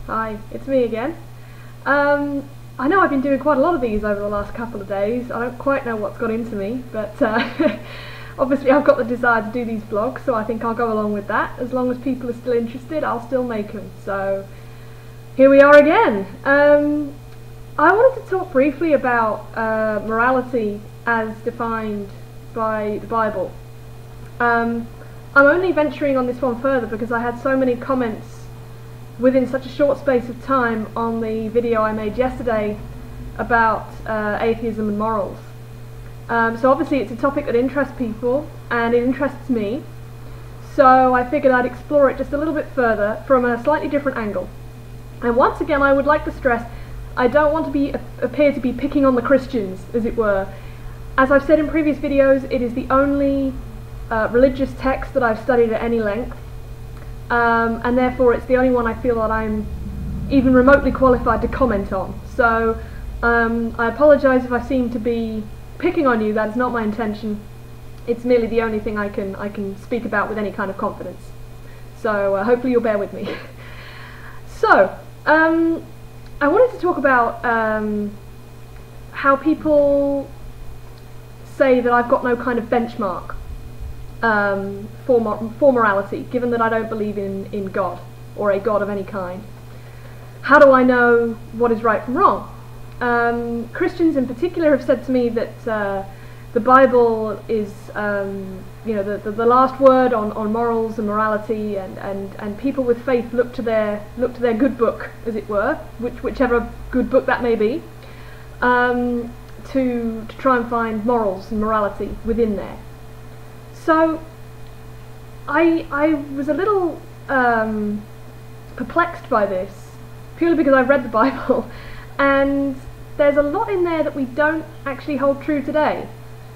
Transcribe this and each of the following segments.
Hi, it's me again. I know I've been doing quite a lot of these over the last couple of days. I don't quite know what's got into me, but obviously I've got the desire to do these vlogs, so I think I'll go along with that. As long as people are still interested, I'll still make them. So here we are again. I wanted to talk briefly about morality as defined by the Bible. I'm only venturing on this one further because I had so many comments within such a short space of time on the video I made yesterday about atheism and morals. So obviously it's a topic that interests people, and it interests me, so I figured I'd explore it just a little bit further from a slightly different angle. And once again, I would like to stress, I don't want to appear to be picking on the Christians, as it were. As I've said in previous videos, it is the only religious text that I've studied at any length, and therefore it's the only one I feel that I'm even remotely qualified to comment on. So I apologise if I seem to be picking on you. That is not my intention. It's merely the only thing I can speak about with any kind of confidence. So hopefully you'll bear with me. So I wanted to talk about how people say that I've got no kind of benchmark for morality, given that I don't believe in God, or a God of any kind. How do I know what is right from wrong? Christians in particular have said to me that the Bible is the last word on morals and morality, and people with faith look to their good book, as it were, whichever good book that may be, to try and find morals and morality within there. So I was a little perplexed by this, purely because I've read the Bible, and there's a lot in there that we don't actually hold true today.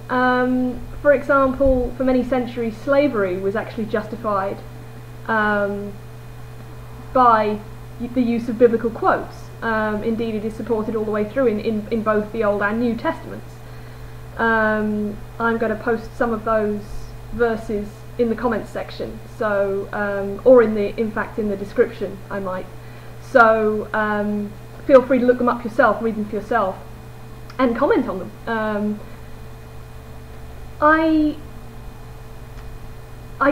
For example, for many centuries slavery was actually justified by the use of biblical quotes. Indeed, it is supported all the way through in both the Old and New Testaments. I'm going to post some of those verses in the comments section, so or in fact in the description I might. So feel free to look them up yourself, read them for yourself, and comment on them. I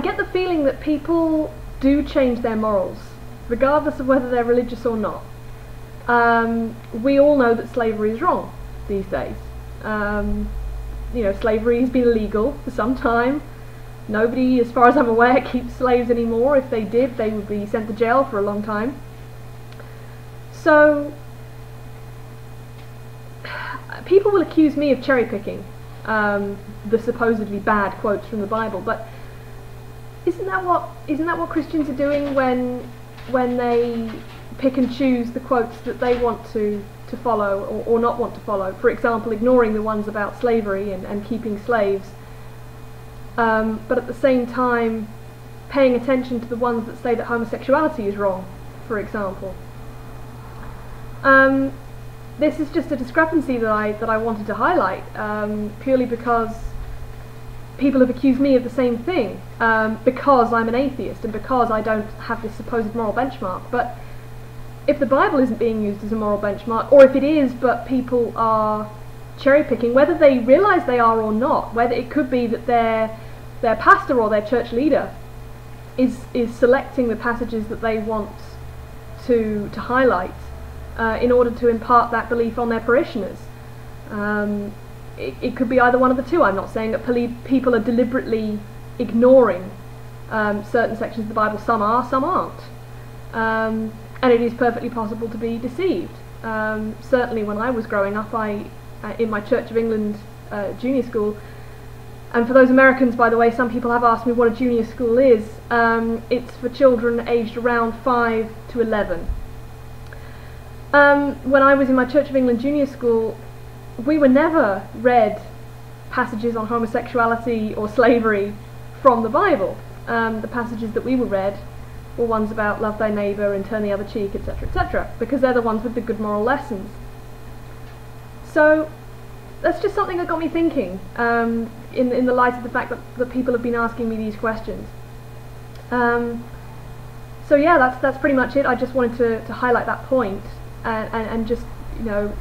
get the feeling that people do change their morals, regardless of whether they're religious or not. We all know that slavery is wrong these days. Slavery has been illegal for some time. Nobody, as far as I'm aware, keeps slaves anymore. If they did, they would be sent to jail for a long time. So people will accuse me of cherry picking the supposedly bad quotes from the Bible, but isn't that what Christians are doing when they pick and choose the quotes that they want to follow or not want to follow? For example, ignoring the ones about slavery and keeping slaves, but at the same time paying attention to the ones that say that homosexuality is wrong, for example. This is just a discrepancy that I wanted to highlight, purely because people have accused me of the same thing, because I'm an atheist and because I don't have this supposed moral benchmark. But if the Bible isn't being used as a moral benchmark, or if it is but people are cherry picking, whether they realise they are or not, whether it could be that their pastor or their church leader is selecting the passages that they want to highlight in order to impart that belief on their parishioners. It could be either one of the two. I'm not saying that people are deliberately ignoring certain sections of the Bible. Some are, some aren't. And it is perfectly possible to be deceived. Certainly when I was growing up, in my Church of England junior school, and for those Americans, by the way, some people have asked me what a junior school is. It's for children aged around 5 to 11. When I was in my Church of England junior school, we were never read passages on homosexuality or slavery from the Bible. The passages that we were read were ones about love thy neighbour and turn the other cheek, etc., etc., because they're the ones with the good moral lessons. So that's just something that got me thinking, in the light of the fact that people have been asking me these questions. So yeah, that's pretty much it. I just wanted to highlight that point, and just, you know,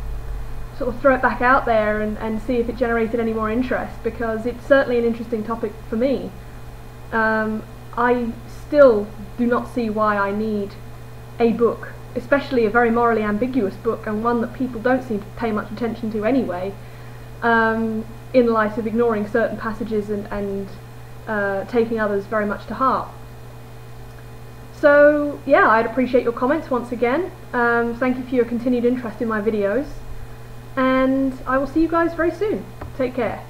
sort of throw it back out there and see if it generated any more interest, because it's certainly an interesting topic for me. I still do not see why I need a book, especially a very morally ambiguous book, and one that people don't seem to pay much attention to anyway, in light of ignoring certain passages and taking others very much to heart. So yeah, I'd appreciate your comments once again. Thank you for your continued interest in my videos, and I will see you guys very soon. Take care.